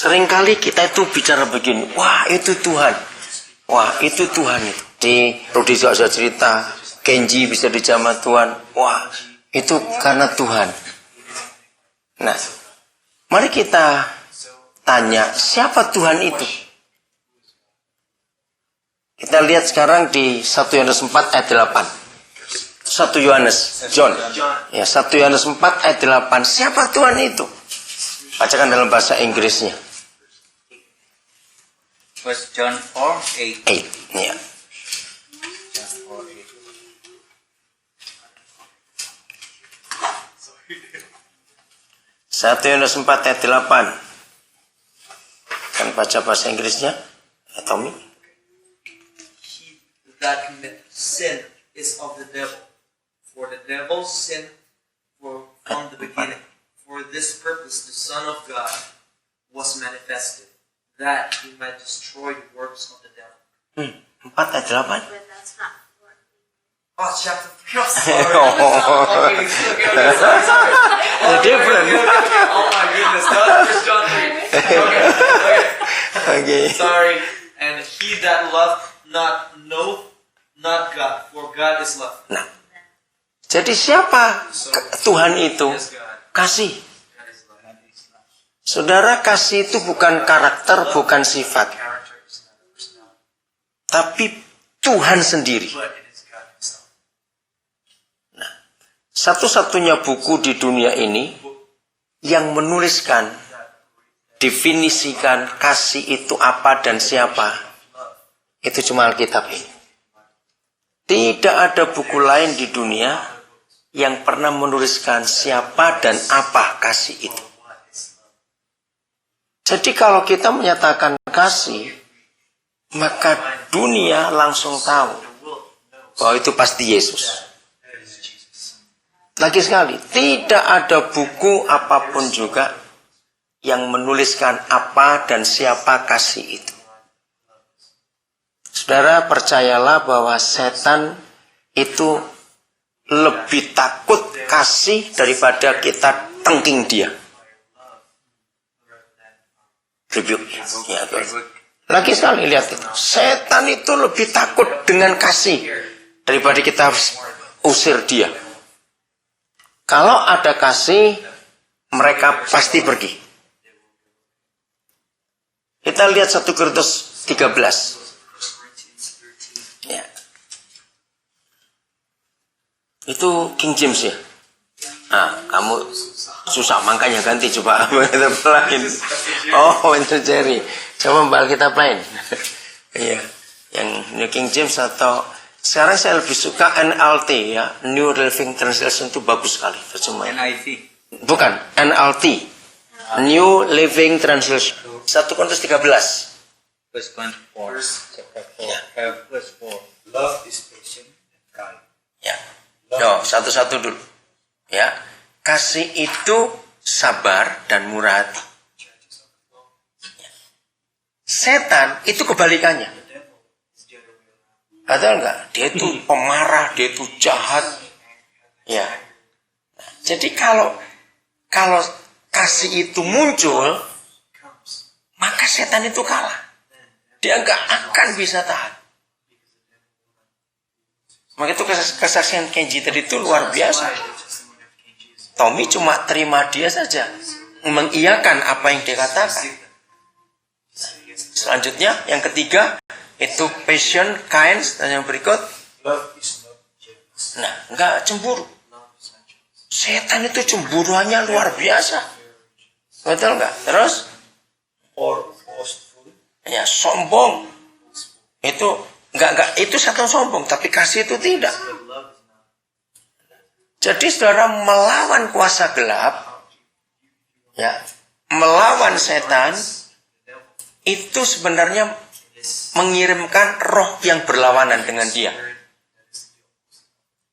Seringkali kita itu bicara begini, wah itu Tuhan. Wah itu Tuhan itu. Di Rudi juga bisa cerita, Kenji bisa dijamah Tuhan. Wah itu karena Tuhan. Nah, mari kita tanya, siapa Tuhan itu? Kita lihat sekarang di 1 Yohanes 4 ayat 8. 1 Yohanes, John. Ya, 1 Yohanes 4 ayat 8. Siapa Tuhan itu? Bacakan dalam bahasa Inggrisnya. First John 4:8. 8. Ya. Satu Yohanes 4 ayat 8. Kan baca bahasa Inggrisnya, ya, Tommy. He that commit sin is of the devil, for the devil sinned from the beginning. For this purpose the Son of God was manifested, that he might destroy the works of the devil. 4 ayat 8. But that's not Oh, chapter 3. Oh, sorry. Okay, sorry. Different. Okay. Oh my goodness, that was First John 3. Okay. Oke. Sorry. And he that loveth knoweth not God, for God is love. Nah, jadi siapa Tuhan itu? Yes, God. Kasih. God is love. Saudara, kasih itu bukan karakter, bukan sifat, Character is not a personality, tapi Tuhan sendiri. but it is God himself. Satu-satunya buku di dunia ini yang menuliskan, definisikan kasih itu apa dan siapa, itu cuma Alkitab ini. Tidak ada buku lain di dunia yang pernah menuliskan siapa dan apa kasih itu. Jadi kalau kita menyatakan kasih, maka dunia langsung tahu bahwa itu pasti Yesus. Lagi sekali, tidak ada buku apapun juga yang menuliskan apa dan siapa kasih itu. Saudara, percayalah bahwa setan itu lebih takut kasih daripada kita tengking dia. Rebuke. Ya, lagi sekali, lihat itu. Setan itu lebih takut dengan kasih daripada kita usir dia. Kalau ada kasih, mereka pasti pergi. Kita lihat 1 Korintus 13. Ya. Itu King James ya. Nah, kamu susah makanya ganti coba Alkitab lain. Oh, itu Jerry. Coba Mbak Alkitab lain. Iya. Yang New King James atau sekarang saya lebih suka NLT ya, New Living Translation itu bagus sekali terjemahan. NIV. Bukan, NLT. New Living Translation. 1 Korintus 13. Verse 24. Chapter 4. Ya. Verse 4. Love is patient and kind. Ya. Yo, satu-satu dulu. Ya. Kasih itu sabar dan murah hati. Ya. Setan itu kebalikannya. Betul enggak? Dia itu pemarah, dia itu jahat. Ya. Nah, jadi kalau kasih itu muncul, maka setan itu kalah. Dia enggak akan bisa tahan. Maka itu kesaksian Kenji tadi itu luar biasa. Tommy cuma terima dia saja, mengiyakan apa yang dia katakan. Selanjutnya, yang ketiga, itu passion, kind, dan yang berikut, Love is not jealous. nah, enggak cemburu. Setan itu cemburuannya luar biasa. Betul enggak? Terus, Or boastful. ya sombong. Itu enggak, itu setan sombong, tapi kasih itu tidak. Jadi saudara melawan kuasa gelap, ya, melawan setan, itu sebenarnya mengirimkan roh yang berlawanan dengan dia.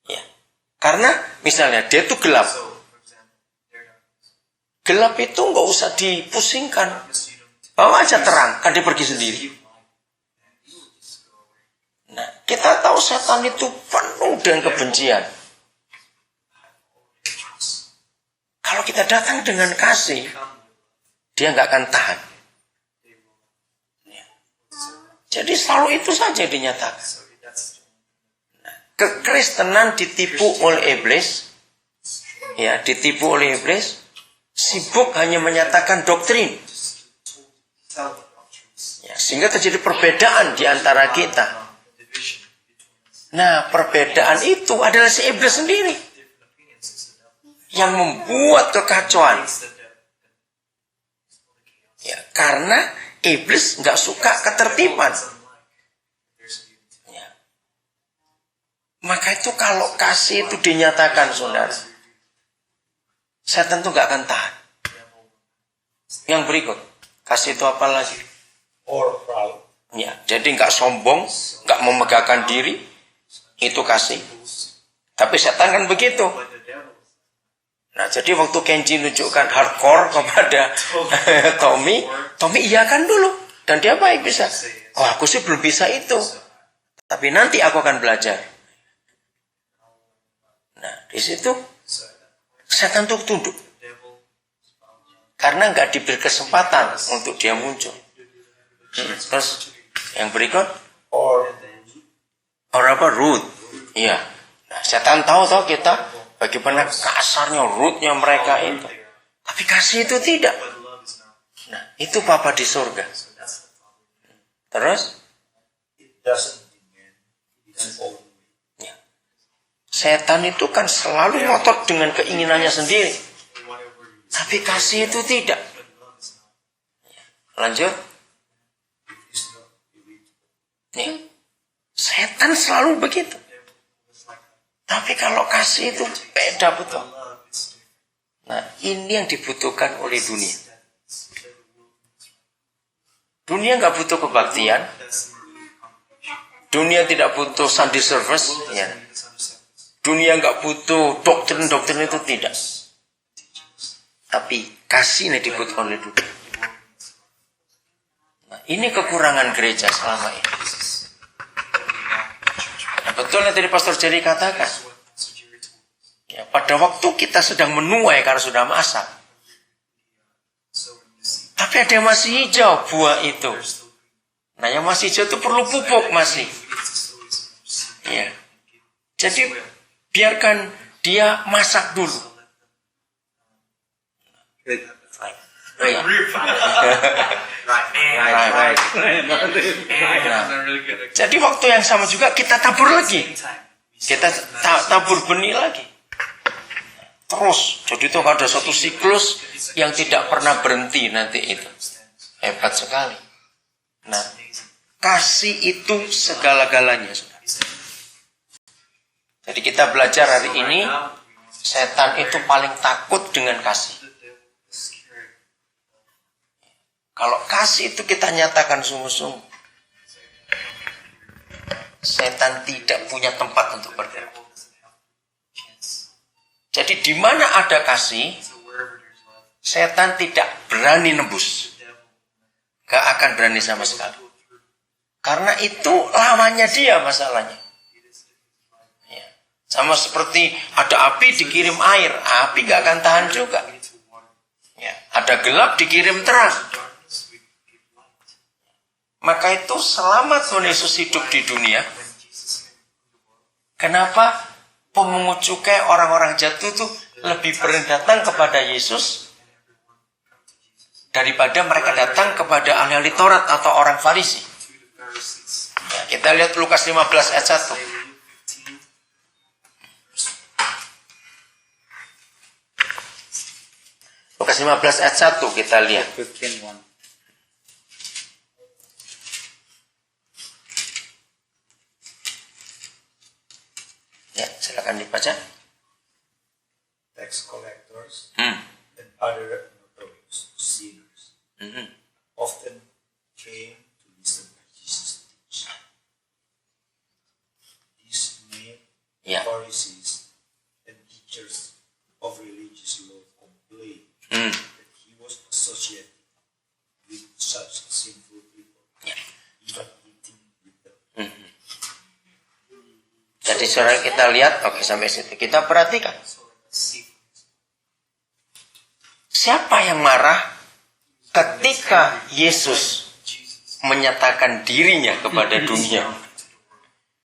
Ya. Karena misalnya dia itu gelap. Gelap itu nggak usah dipusingkan. Bawa aja terang, kan dia pergi sendiri. Nah, kita tahu setan itu penuh dengan kebencian. Kalau kita datang dengan kasih, dia nggak akan tahan. Jadi selalu itu saja dinyatakan. Kekristenan ditipu oleh iblis, ya, ditipu oleh iblis, sibuk hanya menyatakan doktrin, ya, sehingga terjadi perbedaan di antara kita. Nah, perbedaan itu adalah si iblis sendiri yang membuat kekacauan. Ya, karena iblis nggak suka ketertiban. Ya. Maka itu kalau kasih itu dinyatakan, saudara, saya tentu nggak akan tahan. Yang berikut, kasih itu apa lagi? Or proud. Ya, jadi nggak sombong, nggak memegahkan diri, itu kasih. Tapi setan kan begitu. Nah, jadi waktu Kenji menunjukkan hardcore kepada Tommy iyakan dulu. Dan dia baik bisa. Oh, aku sih belum bisa itu. Tapi nanti aku akan belajar. Nah, di situ setan tuh tunduk. Karena nggak diberi kesempatan untuk dia muncul. Terus yang berikut, Or apa? Root. Iya. Nah, setan tahu kita bagaimana kasarnya, rootnya mereka itu. Tapi kasih itu tidak. Nah, itu Bapa di surga. Terus, it doesn't demand its own way. ya. Setan itu kan selalu ngotot dengan keinginannya sendiri. Tapi kasih itu tidak. Lanjut. It's not irritable. Ya. Setan selalu begitu. Tapi kalau kasih itu beda betul. Nah, ini yang dibutuhkan oleh dunia. Dunia nggak butuh kebaktian. Dunia tidak butuh Sunday service. Ya. Dunia nggak butuh doktrin-doktrin itu tidak. Tapi kasih ini dibutuhkan oleh dunia. Nah, ini kekurangan gereja selama ini. Nah, betul yang tadi Pastor Jerry katakan. Ya, pada waktu kita sedang menuai karena sudah masak. Tapi ada yang masih hijau buah itu. Nah, yang masih hijau itu perlu pupuk masih. Ya. Jadi biarkan dia masak dulu. Ya. Right. Nah, jadi waktu yang sama juga kita tabur lagi. Kita tabur benih lagi. Terus, jadi itu ada satu siklus yang tidak pernah berhenti nanti itu. Hebat sekali. Nah, kasih itu segala-galanya. Jadi kita belajar hari ini, setan itu paling takut dengan kasih. Kalau kasih itu kita nyatakan sungguh-sungguh, setan tidak punya tempat untuk bergerak. Jadi di mana ada kasih, setan tidak berani nembus. Gak akan berani sama sekali. Karena itu lawannya dia masalahnya. Ya. Sama seperti ada api dikirim air, api gak akan tahan juga. Ya. Ada gelap dikirim terang. Maka itu selama Tuhan Yesus hidup di dunia, kenapa pemungut cukai orang-orang jatuh itu lebih berdatang kepada Yesus daripada mereka datang kepada ahli-ahli Taurat atau orang Farisi? Ya, kita lihat Lukas 15 ayat 1. Lukas 15 ayat 1 kita lihat. 15:1. Ya, silakan dibaca. Tax collectors Hmm. and other notorious sinners Mhm. often came to listen to Jesus teach. These made Ya. Pharisees and teachers of religious law complained Hmm. that he was associated with such sinful people, Ya. even eating with them. Jadi saudara kita lihat, oke sampai situ. Kita perhatikan. Siapa yang marah ketika Yesus menyatakan dirinya kepada dunia.